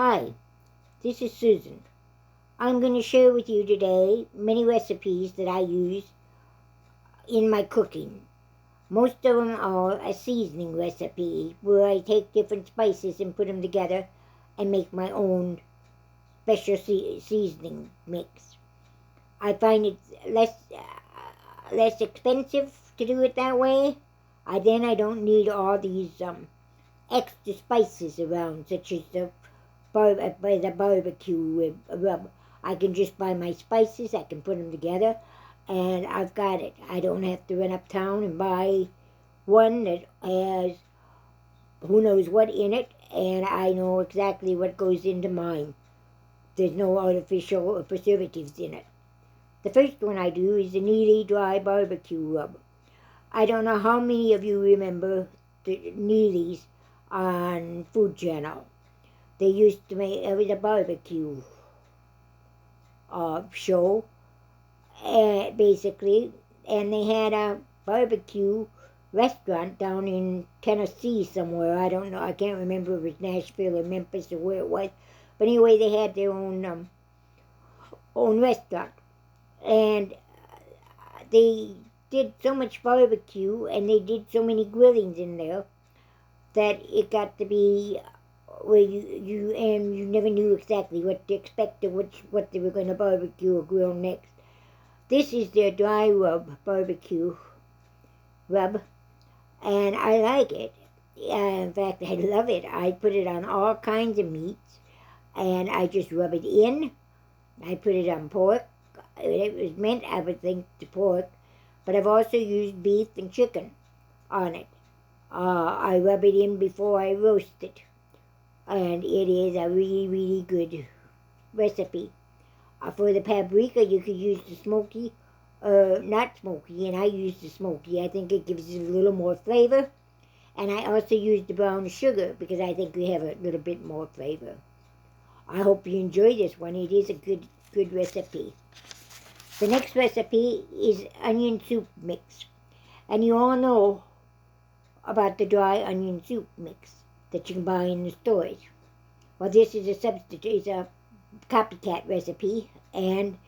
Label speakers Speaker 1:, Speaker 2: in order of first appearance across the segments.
Speaker 1: Hi, this is Susan. I'm going to share with you today many recipes that I use in my cooking. Most of them are a seasoning recipe where I take different spices and put them together and make my own special seasoning mix. I find it less expensive to do it that way. I don't need all these extra spices around, such as the barbecue rub. I can just buy my spices, I can put them together, and I've got it. I don't have to run uptown and buy one that has who knows what in it, and I know exactly what goes into mine. There's no artificial preservatives in it. The first one I do is the Neely Dry Barbecue Rub. I don't know how many of you remember the Neely's on Food Channel. They used to make, it was a barbecue show, basically, and they had a barbecue restaurant down in Tennessee somewhere. I don't know, I can't remember if it was Nashville or Memphis or where it was, but anyway, they had their own restaurant, and they did so much barbecue and they did so many grillings in there that it got to be where you never knew exactly what to expect or what they were going to barbecue or grill next. This is their dry rub barbecue rub, and I like it. In fact, I love it. I put it on all kinds of meats, and I just rub it in. I put it on pork. It was meant, I would think, to pork, but I've also used beef and chicken on it. I rub it in before I roast it, and it is a really, really good recipe. For the paprika, you could use the smoky, not smoky, and I use the smoky. I think it gives it a little more flavor, and I also use the brown sugar because I think we have a little bit more flavor. I hope you enjoy this one. It is a good recipe. The next recipe is onion soup mix, and you all know about the dry onion soup mix that you can buy in the stores. Well, this is a substitute, it's a copycat recipe, and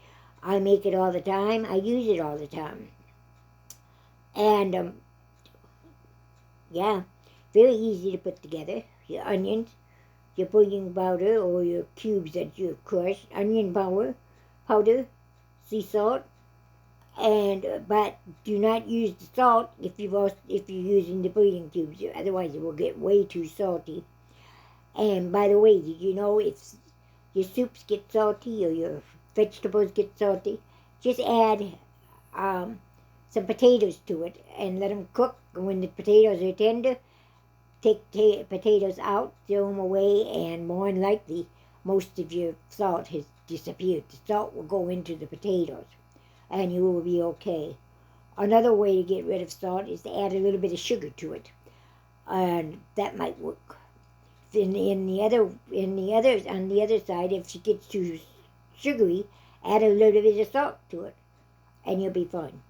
Speaker 1: I make it all the time. I use it all the time. And, yeah, very easy to put together. Your onions, your baking powder, or your cubes that you crush, onion powder, sea salt, and but do not use the salt if you're using the baking cubes. Otherwise, it will get way too salty. And by the way, did you know if your soups get salty or your vegetables get salty, just add some potatoes to it and let them cook. And when the potatoes are tender, take potatoes out, throw them away, and more than likely, most of your salt has disappeared. The salt will go into the potatoes, and you will be okay. Another way to get rid of salt is to add a little bit of sugar to it, and that might work. On the other side, if it gets too sugary, add a little bit of salt to it, and you'll be fine.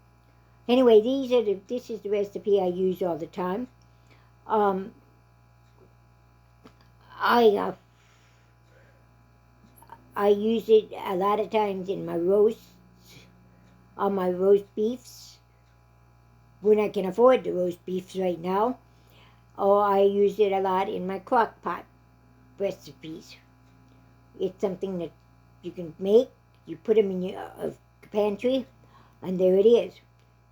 Speaker 1: Anyway, this is the recipe I use all the time. I use it a lot of times in my roasts, on my roast beefs, when I can afford the roast beefs right now, or I use it a lot in my crock pot recipes. It's something that you can make, you put them in your pantry, and there it is.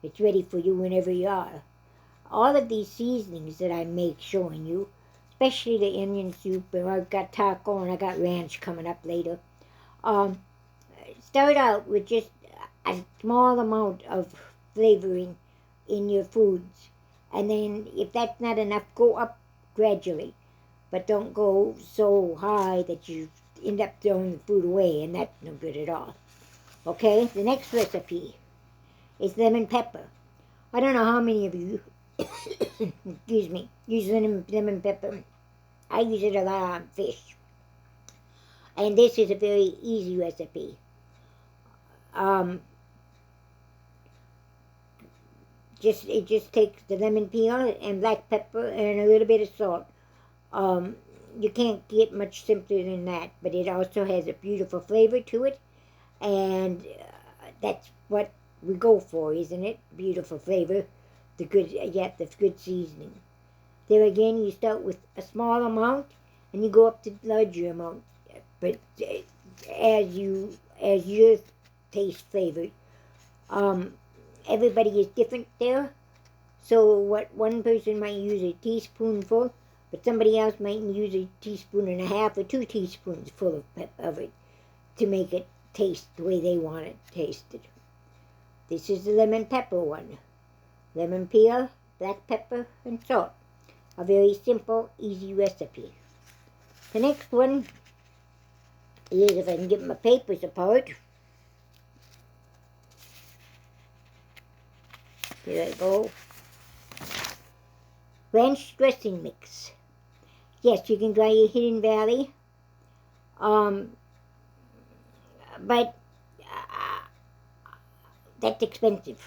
Speaker 1: It's ready for you whenever you are. All of these seasonings that I make showing you, especially the onion soup, and I've got taco and I got ranch coming up later, start out with just a small amount of flavoring in your foods. And then if that's not enough, go up gradually. But don't go so high that you end up throwing the food away, and that's no good at all. Okay, the next recipe is lemon pepper. I don't know how many of you, excuse me, use lemon pepper. I use it a lot on fish. And this is a very easy recipe. It just takes the lemon peel and black pepper and a little bit of salt. you can't get much simpler than that, but it also has a beautiful flavor to it, and that's what we go for, isn't it? Beautiful flavor, the good, the good seasoning. There again, you start with a small amount, and you go up to larger amount, but as your taste flavor. Everybody is different there. So what one person might use a teaspoonful, but somebody else might use a teaspoon and a half or 2 teaspoons full of it to make it taste the way they want it tasted. This is the lemon pepper one. Lemon peel, black pepper, and salt. A very simple, easy recipe. The next one is, if I can get my papers apart. Here I go. Ranch dressing mix. Yes, you can try your Hidden Valley, but that's expensive.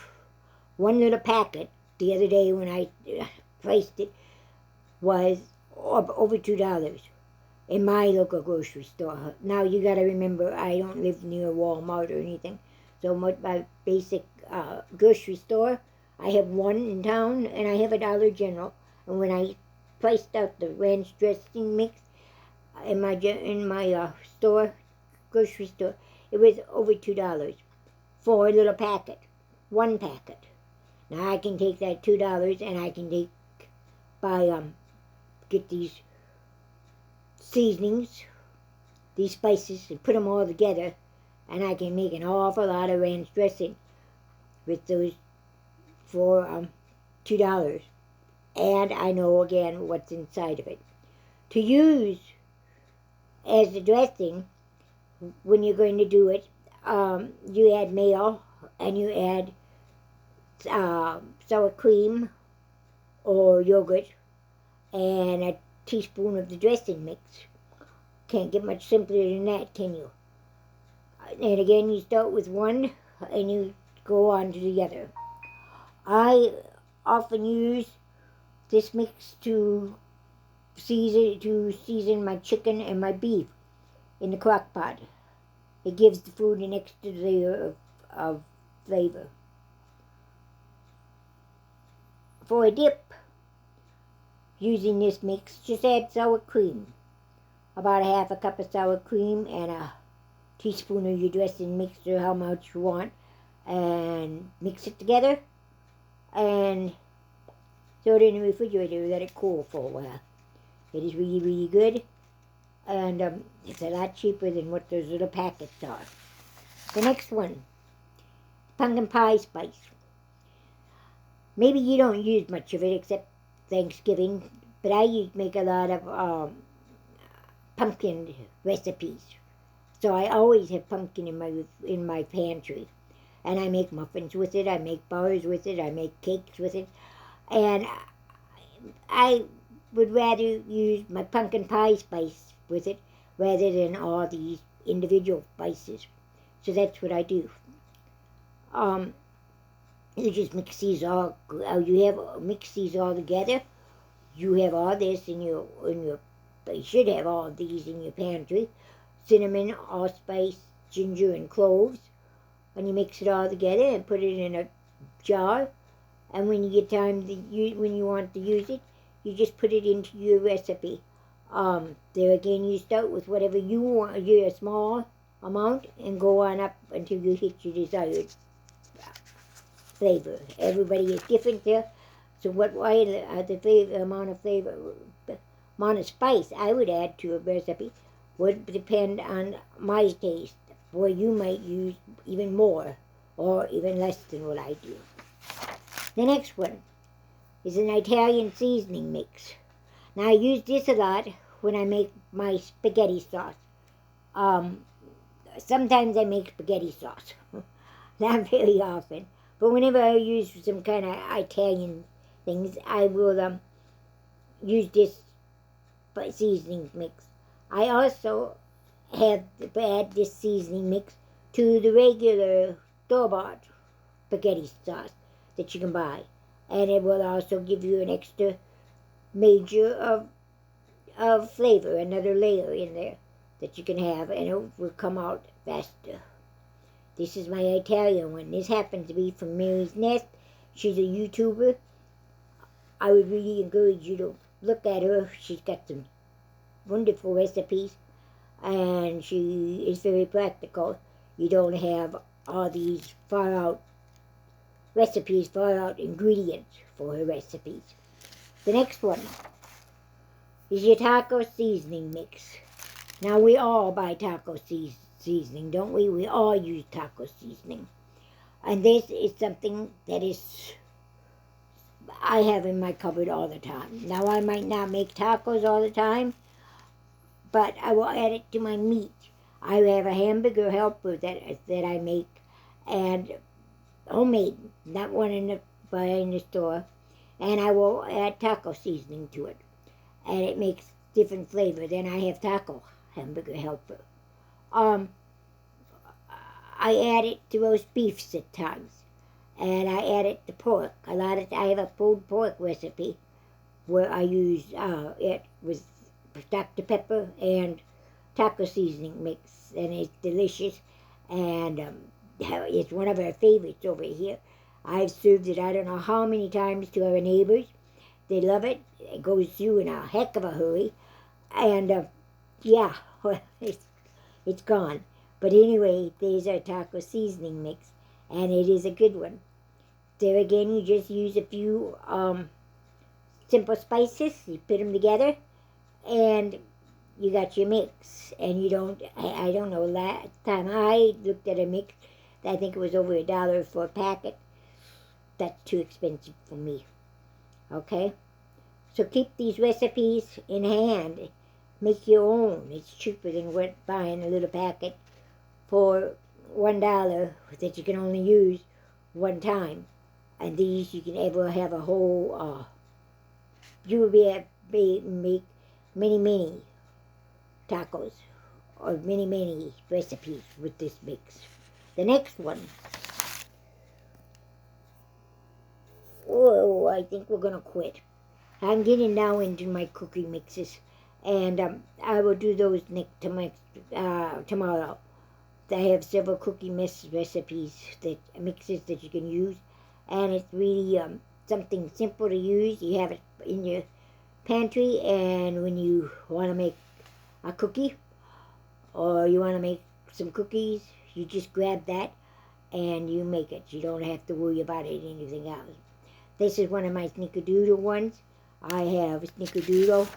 Speaker 1: One little packet the other day when I priced it was over $2 in my local grocery store. Now you got to remember, I don't live near Walmart or anything, so my basic grocery store, I have one in town, and I have a Dollar General. And when I priced out the ranch dressing mix in my store, grocery store, it was over $2 for a little packet, one packet. Now I can take that $2 and I can get these seasonings, these spices, and put them all together, and I can make an awful lot of ranch dressing with those for $2. And I know again what's inside of it. To use as a dressing, when you're going to do it, you add mayo and you add sour cream or yogurt and a teaspoon of the dressing mix. Can't get much simpler than that, can you? And again, you start with one and you go on to the other. I often use this mix to season my chicken and my beef in the crock pot. It gives the food an extra layer of flavor. For a dip, using this mix, just add sour cream. About a half a cup of sour cream and a teaspoon of your dressing mix, or how much you want, and mix it together and throw it in the refrigerator, let it cool for a while. It is really, really good, and it's a lot cheaper than what those little packets are. The next one, pumpkin pie spice. Maybe you don't use much of it except Thanksgiving, but I make a lot of pumpkin recipes. So I always have pumpkin in my pantry, and I make muffins with it, I make bars with it, I make cakes with it, and I would rather use my pumpkin pie spice with it rather than all these individual spices. So that's what I do. You just mix these all. Mix these all together. You have all this in your. You should have all of these in your pantry. Cinnamon, allspice, ginger, and cloves. And you mix it all together and put it in a jar. And when you get time when you want to use it, you just put it into your recipe. There again, you start with whatever you want, your small amount, and go on up until you hit your desired flavor. Everybody is different there. So the amount of spice I would add to a recipe would depend on my taste, where you might use even more or even less than what I do. The next one is an Italian seasoning mix. Now I use this a lot when I make my spaghetti sauce. Sometimes I make spaghetti sauce, not very often, but whenever I use some kind of Italian things, I will use this seasoning mix. I also have to add this seasoning mix to the regular store-bought spaghetti sauce that you can buy, and it will also give you an extra measure of flavor, another layer in there that you can have, and it will come out faster. This is my Italian one. This happens to be from Mary's Nest. She's a YouTuber. I would really encourage you to look at her. She's got some wonderful recipes, and she is very practical. You don't have all these far out recipes, far out ingredients for her recipes. The next one is your taco seasoning mix. Now, we all buy taco seasoning, don't we? We all use taco seasoning. And this is something that I have in my cupboard all the time. Now, I might not make tacos all the time, but I will add it to my meat. I have a hamburger helper that I make, and homemade, not one buy in the store, and I will add taco seasoning to it, and it makes different flavor. Then I have taco hamburger helper. I add it to roast beefs at times, and I add it to pork. I have a pulled pork recipe where I use it with Dr. Pepper and taco seasoning mix, and it's delicious, and it's one of our favorites over here. I've served it I don't know how many times to our neighbors. They love it. It goes through in a heck of a hurry, and yeah, well, it's gone. But anyway, there's our taco seasoning mix, and it is a good one. There again, you just use a few simple spices. You put them together, and you got your mix. And you don't, I don't know, last time I looked at a mix, I think it was over $1 for a packet. That's too expensive for me. Okay? So keep these recipes in hand. Make your own. It's cheaper than buying a little packet for $1 that you can only use one time. And these you can ever have a whole, you will be able to make many tacos or many recipes with this mix. The next one, oh, I think we're going to quit. I'm getting now into my cookie mixes, and I will do those tomorrow. I have several cookie mix recipes, mixes that you can use, and it's really something simple to use. You have it in your pantry, and when you want to make a cookie or you want to make some cookies, you just grab that and you make it. You don't have to worry about anything else. This is one of my snickerdoodle ones. I have snickerdoodle